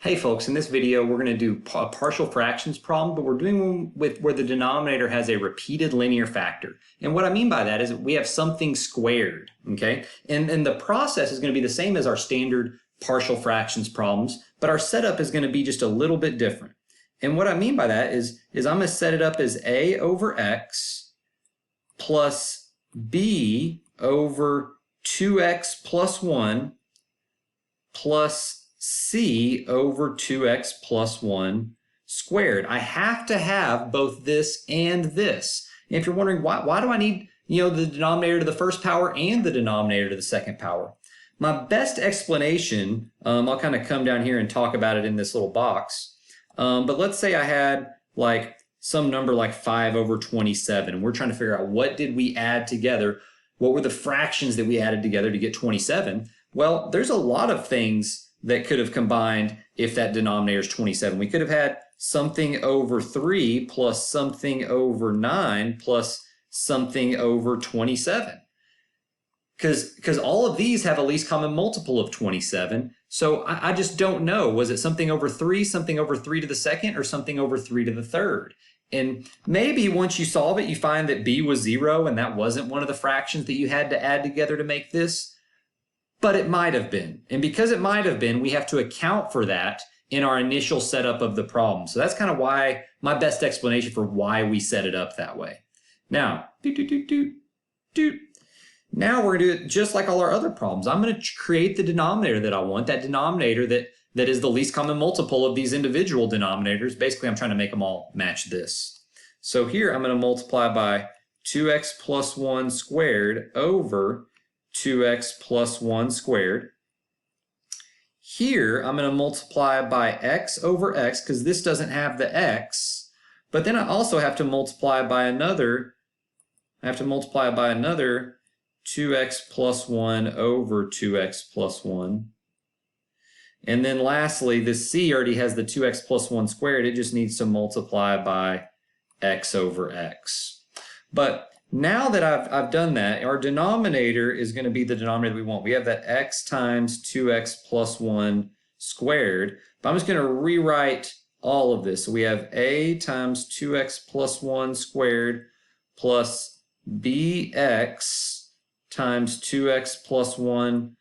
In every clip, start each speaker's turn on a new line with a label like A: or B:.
A: Hey folks, in this video we're going to do a partial fractions problem, but we're doing one with where the denominator has a repeated linear factor. And what I mean by that is we have something squared, okay? And the process is going to be the same as our standard partial fractions problems, but our setup is going to be just a little bit different. And what I mean by that is I'm going to set it up as a over x plus b over 2x plus 1 plus c over 2x plus 1 squared. I have to have both this and this. And if you're wondering why do I need the denominator to the first power and the denominator to the second power? My best explanation, I'll kind of come down here and talk about it in this little box. But let's say I had like some number like 5 over 27, and we're trying to figure out what did we add together? What were the fractions that we added together to get 27? Well, there's a lot of things that could have combined if that denominator is 27. We could have had something over 3 plus something over 9 plus something over 27. Because all of these have a least common multiple of 27. So I just don't know. Was it something over 3 to the second, or something over 3 to the third? And maybe once you solve it, you find that b was 0 and that wasn't one of the fractions that you had to add together to make this. But it might have been. And because it might have been, we have to account for that in our initial setup of the problem. So that's kind of why my best explanation for why we set it up that way. Now, now we're going to do it just like all our other problems. I'm going to create the denominator that I want, that denominator that is the least common multiple of these individual denominators. Basically, I'm trying to make them all match this. So here I'm going to multiply by 2x plus 1 squared over 2x plus 1 squared. Here, I'm going to multiply by x over x because this doesn't have the x. But then I also have to multiply by another 2x plus 1 over 2x plus 1. And then lastly, this c already has the 2x plus 1 squared. It just needs to multiply by x over x. But now that I've done that, our denominator is going to be the denominator we want. We have that x times 2x plus 1 squared. But I'm just going to rewrite all of this. So we have a times 2x plus 1 squared plus bx times 2x plus 1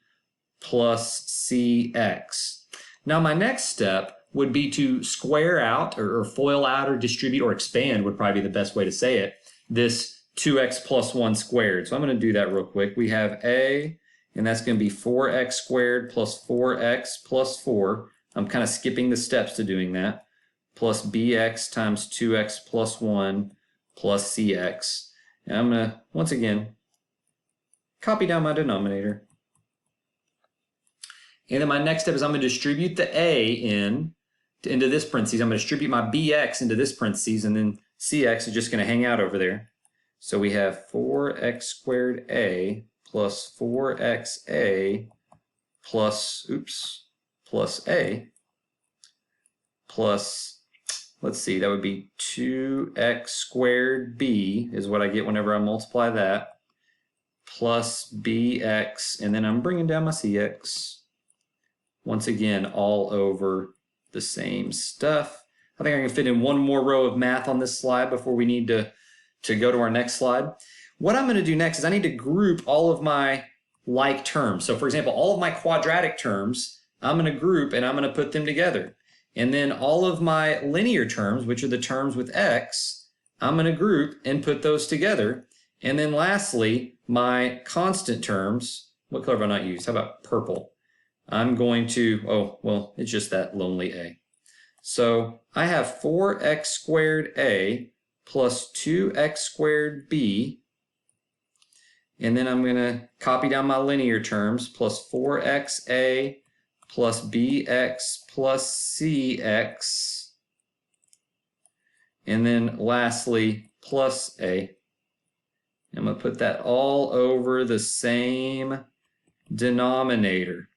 A: plus cx. Now my next step would be to square out or FOIL out or distribute or expand would probably be the best way to say it, this 2x plus 1 squared. So I'm going to do that real quick. We have a, and that's going to be 4x squared plus 4x plus 4. I'm kind of skipping the steps to doing that. Plus bx times 2x plus 1 plus cx. And I'm going to, once again, copy down my denominator. And then my next step is I'm going to distribute the a into this parentheses. I'm going to distribute my bx into this parentheses, and then cx is just going to hang out over there. So we have 4x squared a plus 4xa plus a plus, let's see, that would be 2x squared b is what I get whenever I multiply that, plus bx, and then I'm bringing down my cx. Once again, all over the same stuff. I think I can fit in one more row of math on this slide before we need to go to our next slide. What I'm going to do next is I need to group all of my like terms. So for example, all of my quadratic terms, I'm going to group and I'm going to put them together. And then all of my linear terms, which are the terms with x, I'm going to group and put those together. And then lastly, my constant terms, what color have I not used? How about purple? I'm going to, oh, well, it's just that lonely a. So I have 4x squared a plus 2x squared b, and then I'm going to copy down my linear terms, plus 4xa plus bx plus cx, and then lastly plus a. I'm going to put that all over the same denominator.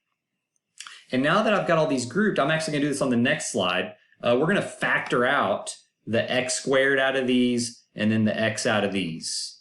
A: And now that I've got all these grouped, I'm actually going to do this on the next slide. We're going to factor out the x squared out of these and then the x out of these.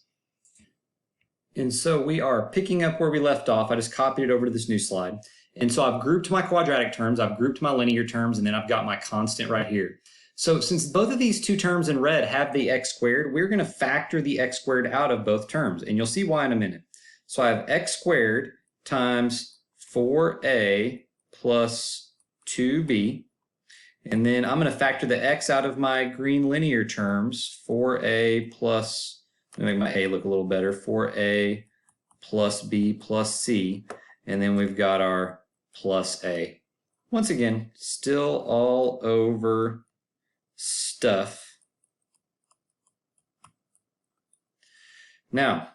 A: And so we are picking up where we left off. I just copied it over to this new slide. And so I've grouped my quadratic terms, I've grouped my linear terms, and then I've got my constant right here. So since both of these two terms in red have the x squared, we're going to factor the x squared out of both terms. And you'll see why in a minute. So I have x squared times 4a plus 2b. And then I'm going to factor the x out of my green linear terms. 4a plus, let me make my a look a little better, 4a plus b plus c. And then we've got our plus a. Once again, still all over stuff. Now,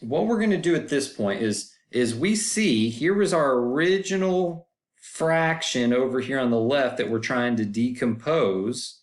A: what we're going to do at this point is we see here was our original fraction over here on the left that we're trying to decompose,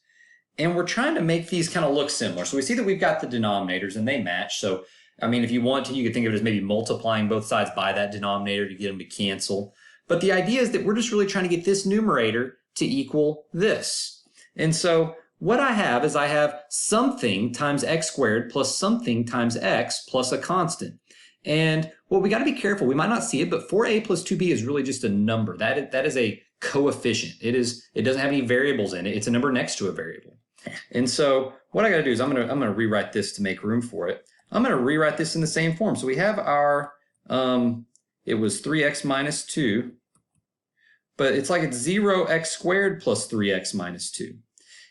A: and we're trying to make these kind of look similar. So we see that we've got the denominators and they match. So, I mean, if you want to, you could think of it as maybe multiplying both sides by that denominator to get them to cancel. But the idea is that we're just really trying to get this numerator to equal this. And so what I have is I have something times x squared plus something times x plus a constant. And well, we got to be careful. We might not see it, but 4a plus 2b is really just a number. That is a coefficient. It doesn't have any variables in it. It's a number next to a variable. And so what I got to do is I'm going to rewrite this to make room for it. I'm going to rewrite this in the same form. So we have our it was 3x minus 2, but it's like it's 0x squared plus 3x minus 2.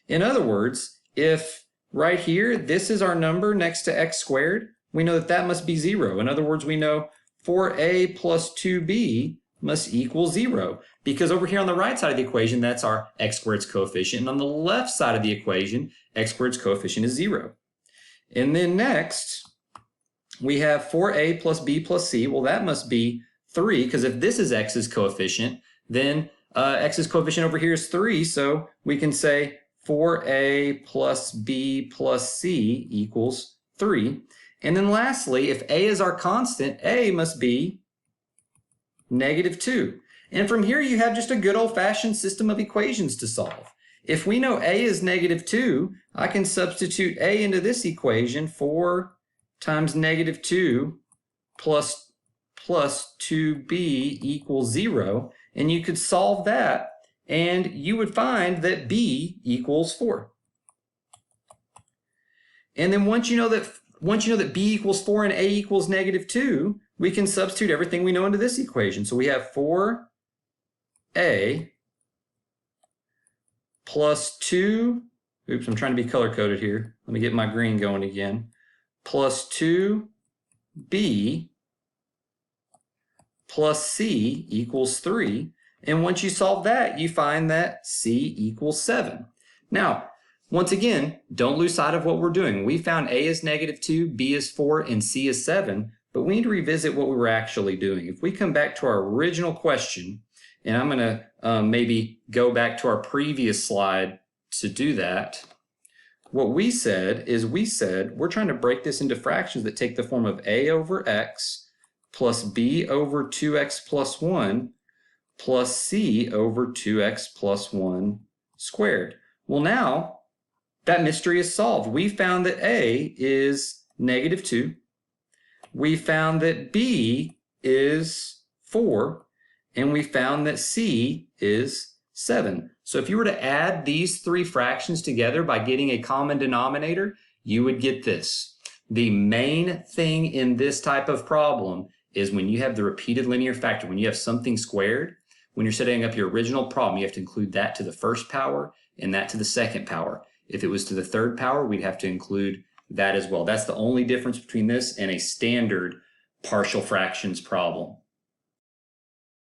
A: In other words, if right here, this is our number next to x squared, we know that that must be 0. In other words, we know 4a plus 2b must equal 0, because over here on the right side of the equation, that's our x squared's coefficient, and on the left side of the equation, x squared's coefficient is 0. And then next, we have 4a plus b plus c. Well, that must be 3, because if this is x's coefficient, then x's coefficient over here is 3, so we can say 4a plus b plus c equals 3. And then lastly, if a is our constant, a must be negative 2. And from here, you have just a good old-fashioned system of equations to solve. If we know a is negative 2, I can substitute a into this equation. 4 times negative 2 plus 2b equals 0. And you could solve that, and you would find that b equals 4. And then once you know that b equals 4 and a equals negative 2, we can substitute everything we know into this equation. So we have 4a plus 2, oops, I'm trying to be color-coded here. Let me get my green going again. Plus 2b plus c equals 3. And once you solve that, you find that c equals 7. Now, once again, don't lose sight of what we're doing. We found a is negative 2, b is 4, and c is 7, but we need to revisit what we were actually doing. If we come back to our original question, and I'm going to maybe go back to our previous slide to do that, what we said is we're trying to break this into fractions that take the form of a over x plus b over 2x plus 1 plus c over 2x plus 1 squared. Well, now that mystery is solved. We found that a is negative 2. We found that b is 4. And we found that c is 7. So if you were to add these three fractions together by getting a common denominator, you would get this. The main thing in this type of problem is when you have the repeated linear factor, when you have something squared, when you're setting up your original problem, you have to include that to the first power and that to the second power. If it was to the third power, we'd have to include that as well. That's the only difference between this and a standard partial fractions problem.